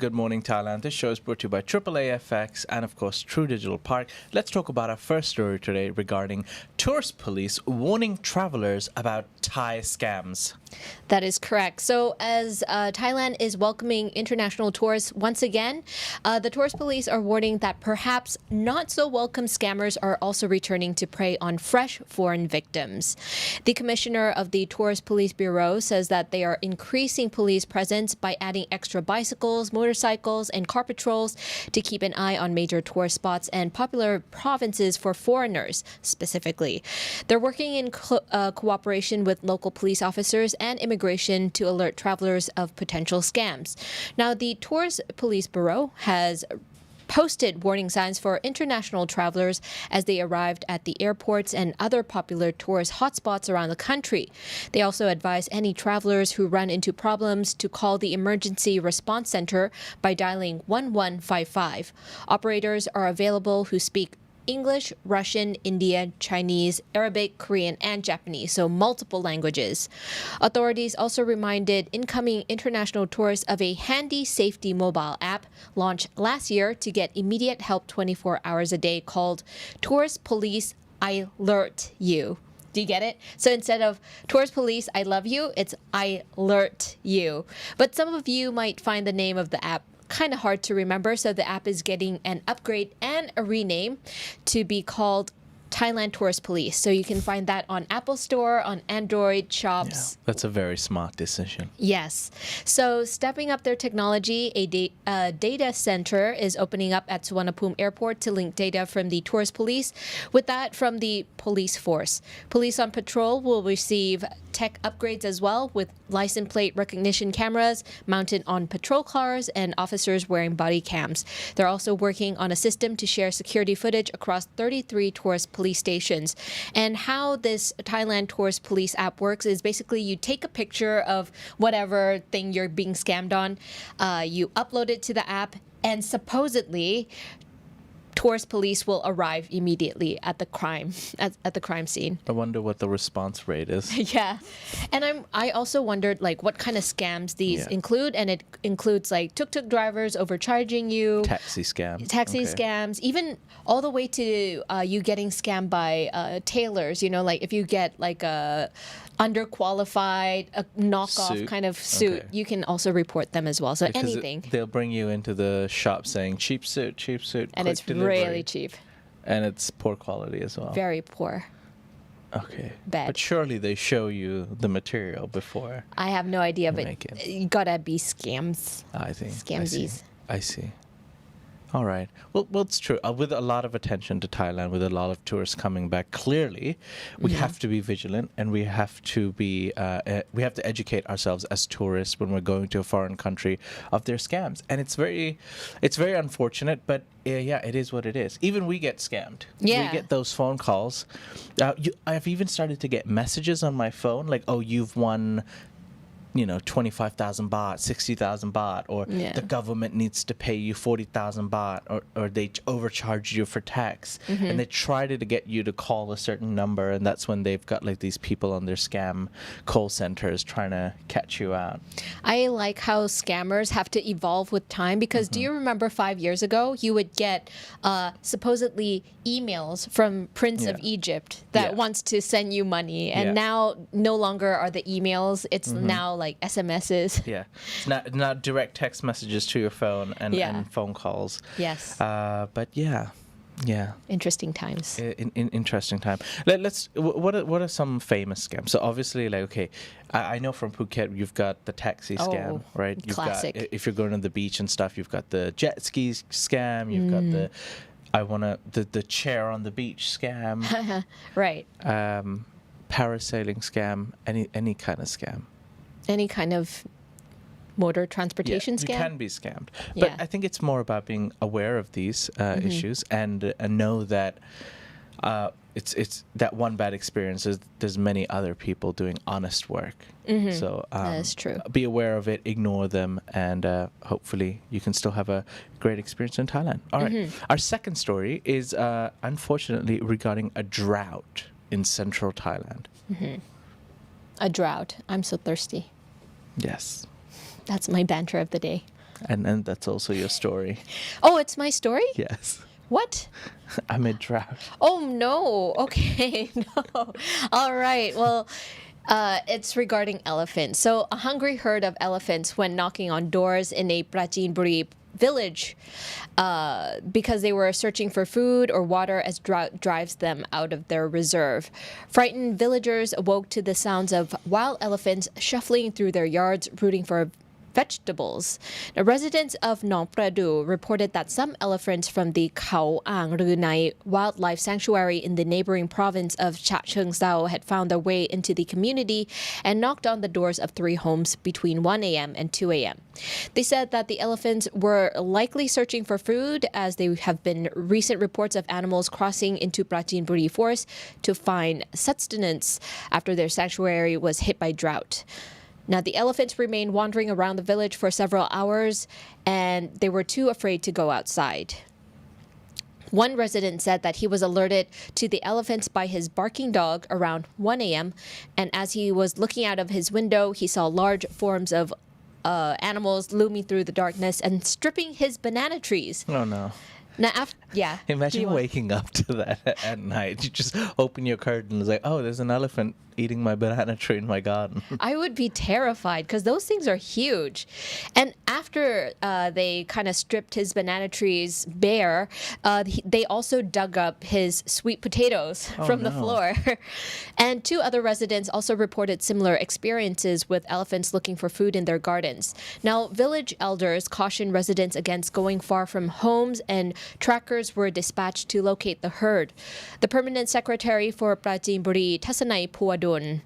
Good morning, Thailand. This show is brought to you by AAA-FX and, of course, True Digital Park. Let's talk about our first story today regarding tourist police warning travelers about Thai scams. That is correct. So as Thailand is welcoming international tourists once again, the tourist police are warning that perhaps not so welcome scammers are also returning to prey on fresh foreign victims. The commissioner of the Tourist Police Bureau says that they are increasing police presence by adding extra bicycles, motorcycles, and car patrols to keep an eye on major tourist spots and popular provinces for foreigners specifically. They're working in cooperation with local police officers and immigration to alert travelers of potential scams. Now, the Tourist Police Bureau has posted warning signs for international travelers as they arrived at the airports and other popular tourist hotspots around the country. They also advise any travelers who run into problems to call the Emergency Response Center by dialing 1155. Operators are available who speak English, Russian, Indian, Chinese, Arabic, Korean, and Japanese, so multiple languages. Authorities also reminded incoming international tourists of a handy safety mobile app launched last year to get immediate help 24 hours a day called Tourist Police I Alert You. Do you get it? So instead of Tourist Police, I love you, it's I alert you. But some of you might find the name of the app kind of hard to remember, so the app is getting an upgrade and a rename to be called Thailand Tourist Police. So you can find that on Apple Store, on Android shops. Yeah, that's a very smart decision. Yes. So stepping up their technology, a data center is opening up at Suvarnabhumi Airport to link data from the tourist police with that from the police force. Police on patrol will receive tech upgrades as well, with license plate recognition cameras mounted on patrol cars and officers wearing body cams. They're also working on a system to share security footage across 33 tourist police stations. And how this Thailand Tourist Police app works is basically you take a picture of whatever thing you're being scammed on, you upload it to the app, and supposedly tourist police will arrive immediately at the crime scene. I wonder what the response rate is. Yeah. And I also wondered like what kind of scams these include, and it includes like tuk-tuk drivers overcharging you, Taxi scams, even all the way to you getting scammed by tailors, like if you get like a underqualified, a knockoff kind of suit, you can also report them as well. So because anything. They'll bring you into the shop saying cheap suit, and it's really cheap. And it's poor quality as well. Very poor. Okay. Bad. But surely they show you the material before. I have no idea, but you gotta be scams. I think. Scamsies. I see. All right. Well, it's true. With a lot of attention to Thailand, with a lot of tourists coming back, clearly we have to be vigilant, and we have to be we have to educate ourselves as tourists when we're going to a foreign country of their scams. And it's very unfortunate, but it is what it is. Even we get scammed. Yeah. We get those phone calls. I've even started to get messages on my phone like, "Oh, you've won 25,000 baht, 60,000 baht, or the government needs to pay you 40,000 baht, or they overcharge you for tax." And they try to get you to call a certain number, and that's when they've got like these people on their scam call centers trying to catch you out. I like how scammers have to evolve with time, because do you remember 5 years ago you would get supposedly emails from Prince of Egypt that wants to send you money, and now no longer are the emails, it's now like SMSs. Yeah, it's not direct text messages to your phone and phone calls. Yes. But yeah. Interesting times. Interesting time. What are some famous scams? So obviously, like, okay, I know from Phuket you've got the taxi scam, right? You've classic. got, if you're going to the beach and stuff, you've got the jet ski scam. You've got the chair on the beach scam. Right. Parasailing scam. Any kind of scam. Any kind of motor transportation scam? You can be scammed. But I think it's more about being aware of these issues and know that it's that one bad experience is there's many other people doing honest work. So that is true. Be aware of it, ignore them, and hopefully you can still have a great experience in Thailand. All right. Our second story is unfortunately regarding a drought in central Thailand. A drought. I'm so thirsty. Yes. That's my banter of the day. And that's also your story. Oh, it's my story? Yes. What? Amid drought. Oh, no. Okay. No. All right. Well, it's regarding elephants. So, a hungry herd of elephants went knocking on doors in a Prachinburi village because they were searching for food or water as drought drives them out of their reserve. Frightened villagers awoke to the sounds of wild elephants shuffling through their yards, rooting for vegetables. Now, residents of Nong Pradu reported that some elephants from the Khao Ang Runai wildlife sanctuary in the neighboring province of Cha Cheong Sao had found their way into the community and knocked on the doors of 3 homes between 1 a.m. and 2 a.m. They said that the elephants were likely searching for food, as there have been recent reports of animals crossing into Prachinburi forest to find sustenance after their sanctuary was hit by drought. Now, the elephants remained wandering around the village for several hours, and they were too afraid to go outside. One resident said that he was alerted to the elephants by his barking dog around 1 a.m., and as he was looking out of his window, he saw large forms of animals looming through the darkness and stripping his banana trees. Oh, no. Now, Imagine waking up to that at night. You just open your curtain and it's like, oh, there's an elephant eating my banana tree in my garden. I would be terrified because those things are huge. And after they kind of stripped his banana trees bare, they also dug up his sweet potatoes from the floor. And 2 other residents also reported similar experiences with elephants looking for food in their gardens. Now, village elders cautioned residents against going far from homes, and trackers were dispatched to locate the herd. The permanent secretary for Prachinburi, Tasanai Puadun,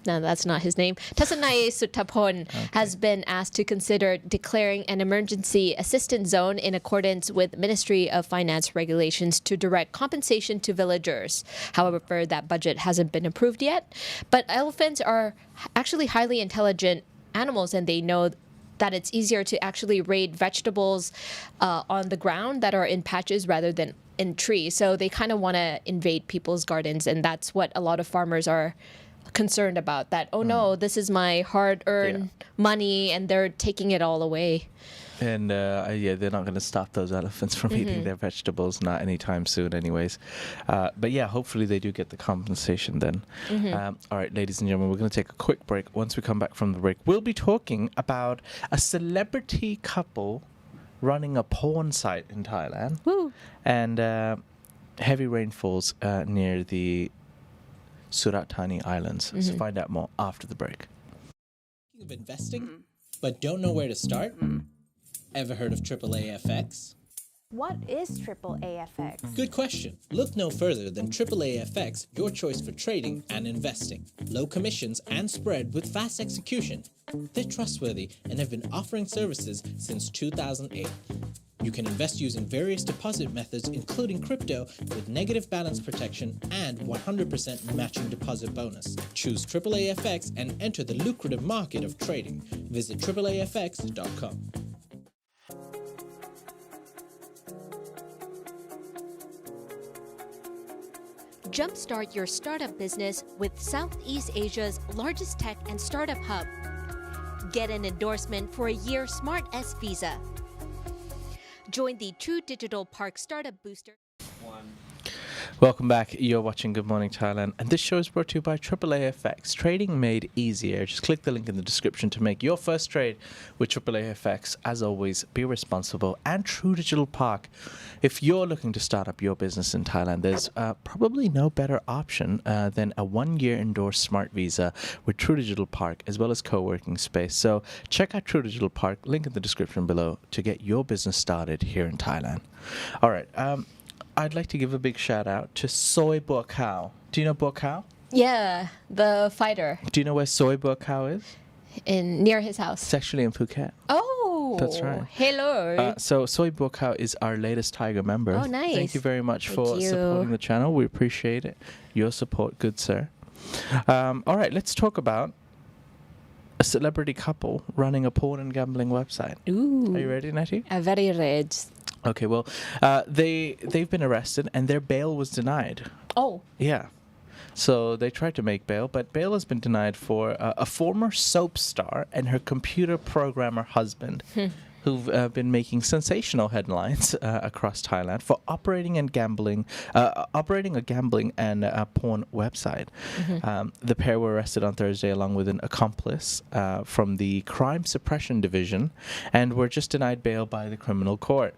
no, that's not his name, Tasanai Sutapon, has been asked to consider declaring an emergency assistance zone in accordance with Ministry of Finance regulations to direct compensation to villagers. However, that budget hasn't been approved yet. But elephants are actually highly intelligent animals, and they know that it's easier to actually raid vegetables on the ground that are in patches rather than in trees. So they kind of want to invade people's gardens, and that's what a lot of farmers are concerned about, that, oh no, this is my hard-earned money and they're taking it all away. And they're not going to stop those elephants from eating their vegetables, not anytime soon anyways. But yeah, hopefully they do get the compensation then. All right, ladies and gentlemen, we're going to take a quick break. Once we come back from the break, we'll be talking about a celebrity couple running a porn site in Thailand. Woo. And heavy rainfalls near the Surin Islands. So find out more after the break. Of investing, but don't know where to start? Ever heard of AAAFX? What is AAAFX? Good question. Look no further than AAAFX, your choice for trading and investing. Low commissions and spread with fast execution. They're trustworthy and have been offering services since 2008. You can invest using various deposit methods, including crypto, with negative balance protection and 100% matching deposit bonus. Choose AAAFX and enter the lucrative market of trading. Visit AAAFX.com. Jumpstart your startup business with Southeast Asia's largest tech and startup hub. Get an endorsement for a year Smart S Visa. Join the True Digital Park Startup Booster. Welcome back. You're watching Good Morning Thailand, and this show is brought to you by AAAFX. Trading made easier. Just click the link in the description to make your first trade with AAAFX. As always, be responsible. And True Digital Park. If you're looking to start up your business in Thailand, there's probably no better option than a 1-year endorsed smart visa with True Digital Park, as well as co-working space. So check out True Digital Park, link in the description below, to get your business started here in Thailand. All right. I'd like to give a big shout out to Soy Bua Khao. Do you know Bua Khao? Yeah, the fighter. Do you know where Soy Bua Khao is? Near his house. It's actually in Phuket. Oh, that's right. Hello. So Soy Bua Khao is our latest Thaiger member. Oh, nice. Thank you very much for supporting the channel. We appreciate it. Your support, good sir. All right, let's talk about a celebrity couple running a porn and gambling website. Ooh. Are you ready, Nettie? Very red. Okay, well, they've been arrested and their bail was denied. Oh. Yeah. So they tried to make bail, but bail has been denied for a former soap star and her computer programmer husband who've been making sensational headlines across Thailand for operating a gambling and porn website. The pair were arrested on Thursday along with an accomplice from the Crime Suppression Division and were just denied bail by the criminal court.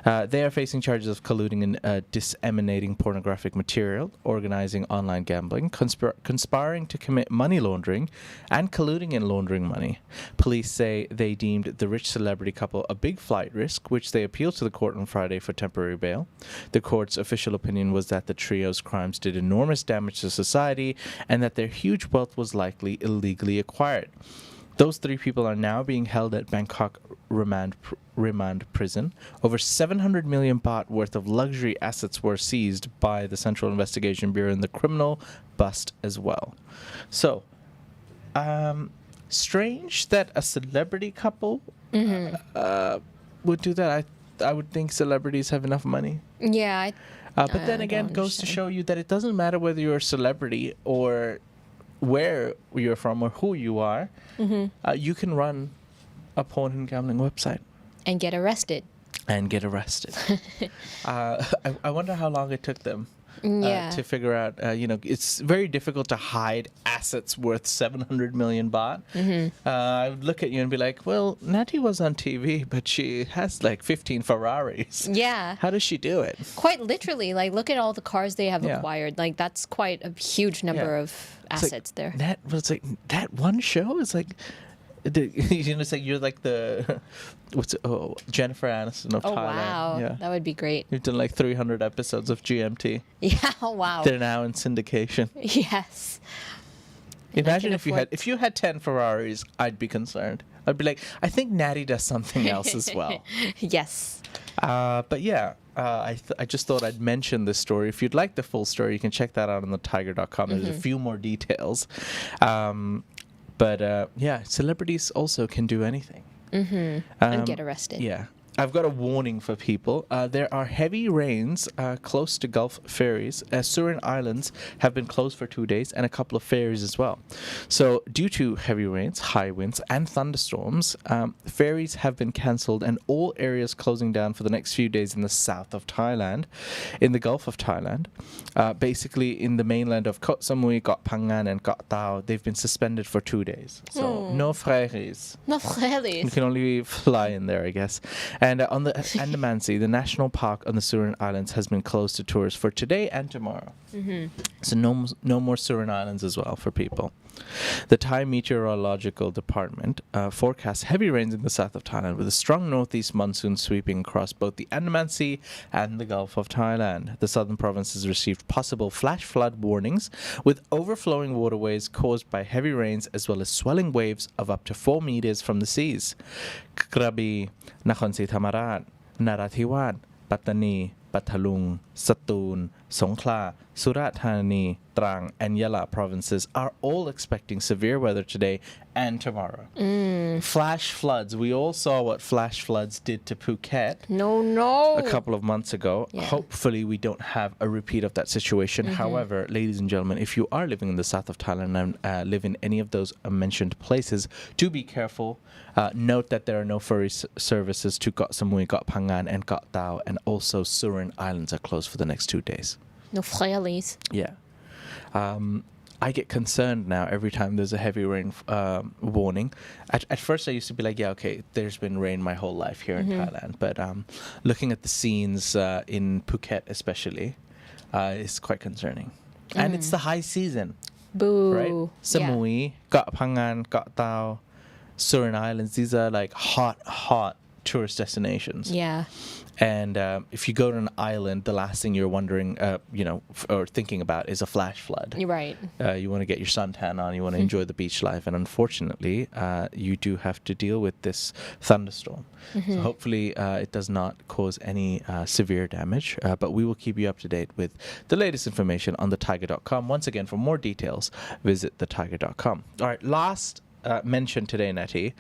They are facing charges of colluding in disseminating pornographic material, organizing online gambling, conspiring to commit money laundering, and colluding in laundering money. Police say they deemed the rich celebrity couple a big flight risk, which they appealed to the court on Friday for temporary bail. The court's official opinion was that the trio's crimes did enormous damage to society and that their huge wealth was likely illegally acquired. Those three people are now being held at Bangkok remand prison. Over 700 million baht worth of luxury assets were seized by the Central Investigation Bureau in the criminal bust as well. So, strange that a celebrity couple would do that. I would think celebrities have enough money. Yeah. But then again, goes to show you that it doesn't matter whether you're a celebrity or where you're from or who you are, you can run a porn and gambling website. And get arrested. I wonder how long it took them to figure out, it's very difficult to hide assets worth 700 million baht. I would look at you and be like, well, Natty was on TV, but she has like 15 Ferraris. Yeah. How does she do it? Quite literally, like, look at all the cars they have acquired. Like, that's quite a huge number of assets there. That one show is like, it's like you're like the Jennifer Aniston of Thailand. Wow, yeah. That would be great. You've done like 300 episodes of GMT. Yeah, wow. They're now in syndication. Yes. Imagine if you had 10 Ferraris, I'd be concerned. I'd be like, I think Natty does something else as well. Yes. But yeah, I just thought I'd mention this story. If you'd like the full story, you can check that out on the Thaiger.com. There's a few more details. But celebrities also can do anything. And get arrested. Yeah. I've got a warning for people. There are heavy rains close to Gulf ferries. Surin Islands have been closed for 2 days and a couple of ferries as well. So due to heavy rains, high winds, and thunderstorms, ferries have been cancelled and all areas closing down for the next few days in the south of Thailand. In the Gulf of Thailand, basically in the mainland of Koh Samui, Koh Phangan, and Koh Tao, they've been suspended for 2 days. So no ferries. No ferries. You can only fly in there, I guess. And on the Andaman Sea, the national park on the Surin Islands has been closed to tourists for today and tomorrow. So no more Surin Islands as well for people. The Thai Meteorological Department forecasts heavy rains in the south of Thailand with a strong northeast monsoon sweeping across both the Andaman Sea and the Gulf of Thailand. The southern provinces received possible flash flood warnings with overflowing waterways caused by heavy rains as well as swelling waves of up to 4 meters from the seas. Krabi, Nakhon Si Thammarat, Narathiwat, Pattani, Pathalung, Satun, Songkhla, Surat Thani, Trang, and Yala provinces are all expecting severe weather today and tomorrow. Flash floods. We all saw what flash floods did to Phuket. A couple of months ago. Yeah. Hopefully we don't have a repeat of that situation. However, ladies and gentlemen, if you are living in the south of Thailand and live in any of those mentioned places, do be careful. Note that there are no ferry services to Koh Samui, Koh Phangan, and Koh Tao, and also Surin Islands are closed for the next 2 days. No ferries. Yeah. I get concerned now every time there's a heavy rain warning. At first, I used to be like, yeah, okay, there's been rain my whole life here in Thailand. But looking at the scenes in Phuket especially, is quite concerning. And it's the high season. Boo. Right? Samui, Koh Phangan, Koh Tao, Surin Islands, these are like hot tourist destinations. Yeah. And if you go to an island, the last thing you're wondering, or thinking about is a flash flood. You're right. You want to get your suntan on. You want to enjoy the beach life. And unfortunately, you do have to deal with this thunderstorm. So hopefully it does not cause any severe damage. But we will keep you up to date with the latest information on thetiger.com. Once again, for more details, visit thetiger.com. All right, last mention today, Nettie.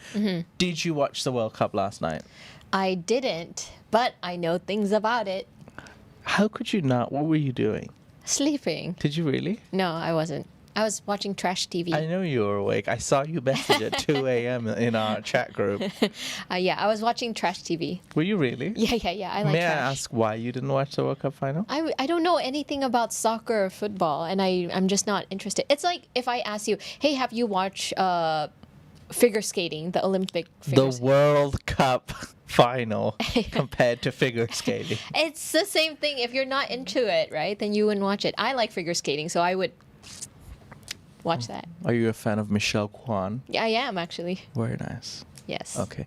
Did you watch the World Cup last night? I didn't, but I know things about it. How could you not? What were you doing? Sleeping. Did you really? No, I wasn't. I was watching trash TV. I know you were awake. I saw you message at 2 a.m. in our chat group. Yeah, I was watching trash TV. Were you really? Yeah. I like May I trash. ask why you didn't watch the World Cup final? I don't know anything about soccer or football, and I'm just not interested. It's like if I ask you, hey, have you watched figure skating, the Olympic figure The World Cup final compared to figure skating. It's the same thing. If you're not into it, right, then you wouldn't watch it. I like figure skating, so I would watch that. Are you a fan of Michelle Kwan? Yeah, I am actually. Very nice. Yes. Okay.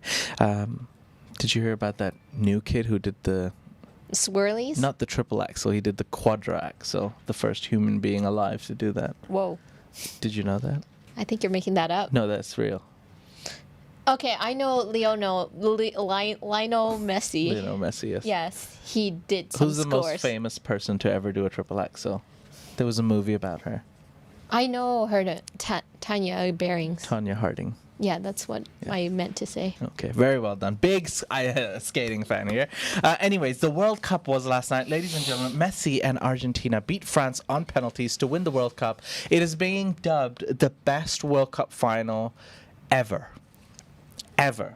Did you hear about that new kid who did the... Swirlies? Not the triple axel, he did the quadra axel. The first human being alive to do that. Whoa. Did you know that? I think you're making that up. No, that's real. Okay, I know Lionel Messi. Lionel Messi, yes. Yes, he did some Who's the scores. most famous person to ever do a triple axel? There was a movie about her. I know her, Tanya Bearings. Tanya Harding. Yeah, that's what I meant to say. Okay, very well done. Big skating fan here. Anyways, the World Cup was last night. Ladies and gentlemen, Messi and Argentina beat France on penalties to win the World Cup. It is being dubbed the best World Cup final ever. Ever.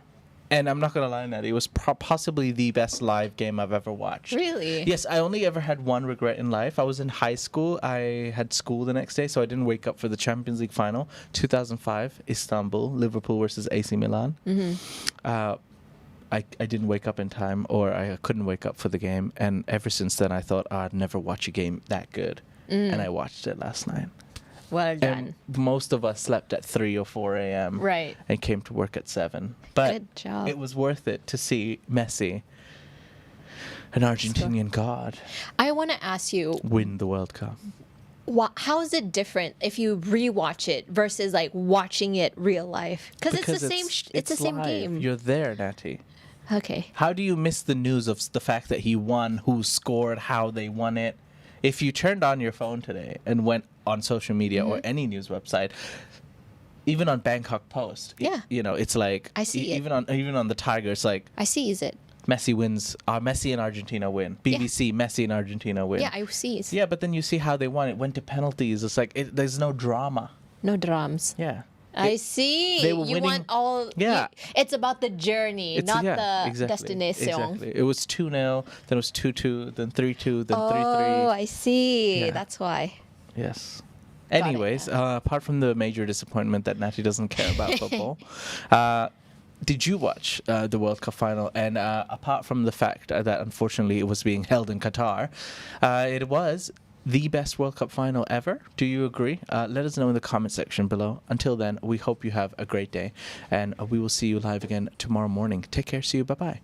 And I'm not going to lie, Natty, it was possibly the best live game I've ever watched. Really? Yes, I only ever had one regret in life. I was in high school. I had school the next day, so I didn't wake up for the Champions League final. 2005, Istanbul, Liverpool versus AC Milan. I didn't wake up in time, or I couldn't wake up for the game. And ever since then, I thought I'd never watch a game that good. And I watched it last night. Well done. And most of us slept at 3 or 4 a.m. Right. And came to work at 7. But Good job. it was worth it to see Messi, an Argentinian god, I want to ask you, win the World Cup. how is it different if you rewatch it versus like watching it real life? Because it's the same. It's the same live. game. You're there, Natty. Okay. How do you miss the news of the fact that he won, who scored, how they won it? If you turned on your phone today and went on social media or any news website, even on Bangkok Post, Yeah. it's like I see it. even on the Thaiger, it's like I see it. Messi wins. Messi and Argentina win. BBC, Messi and Argentina win. Yeah, I see it. Yeah, but then you see how they won. It went to penalties. It's like there's no drama. No drums. Yeah. I see. they were You winning- want all. Yeah. It's about the journey, not the exactly, destination. Exactly. It was 2-0, then it was 2-2, then 3-2, then 3-3. Oh, I see. Yeah. That's why. Yes. it, Anyways, apart from the major disappointment that Natty doesn't care about football, did you watch the World Cup final? And apart from the fact that unfortunately it was being held in Qatar, it was the best World Cup final ever. Do you agree? Let us know in the comment section below. Until then, we hope you have a great day, and we will see you live again tomorrow morning. Take care. See you. Bye-bye.